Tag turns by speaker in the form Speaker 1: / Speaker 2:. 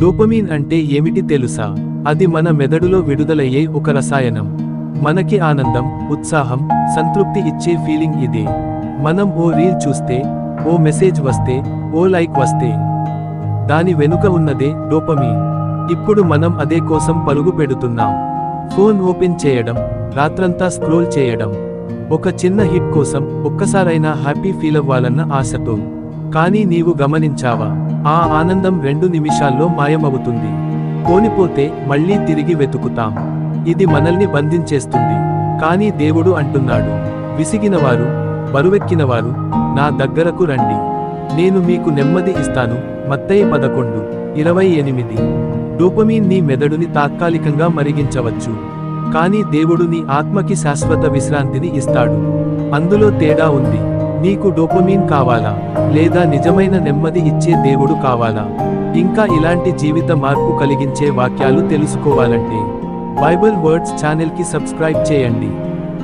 Speaker 1: Dopamine అంటే ఏమిటి తెలుసా? అది మన మెదడులో విడుదలయ్యే ఒక రసాయనం. మనకి ఆనందం, ఉత్సాహం, సంతృప్తి ఇచ్చే ఫీలింగ్ ఇదే. మనం ఓ రీల్ చూస్తే, ఓ మెసేజ్ వస్తే, ఓ లైక్ వస్తే, దాని వెనుక ఉన్నదే డోపమీన్. ఇప్పుడు మనం అదే కోసం పరుగు పెడుతున్నాం. ఫోన్ ఓపెన్ చేయడం, రాత్రంతా స్క్రోల్ చేయడం, ఒక చిన్న హిట్ కోసం ఒక్కసారైనా హ్యాపీ ఫీల్ అవ్వాలన్న ఆశతో. కానీ నీవు గమనించావా, ఆ ఆనందం 2 నిమిషాల్లో మాయమవుతుంది. కోనిపోతే మళ్ళీ తిరిగి వెతుకుతాం. ఇది మనల్ని బంధించేస్తుంది. కానీ దేవుడు అంటున్నాడు, విసిగినవారు, బరువెక్కినవారు నా దగ్గరకు రండి, నేను మీకు నెమ్మది ఇస్తాను. మత్తయి 11:28. డోపమీన్ నీ మెదడుని తాత్కాలికంగా మరిగించవచ్చు, కానీ దేవుడు నీ ఆత్మకి శాశ్వత విశ్రాంతిని ఇస్తాడు. అందులో తేడా ఉంది. నీకు డోపమీన్ కావాలా, లేదా నిజమైన నెమ్మది ఇచ్చే దేవుడు కావాలా? ఇంకా ఇలాంటి జీవిత మార్పు కలిగించే వాక్యాలు తెలుసుకోవాలంటే బైబిల్ వర్డ్స్ ఛానల్కి సబ్స్క్రైబ్ చేయండి.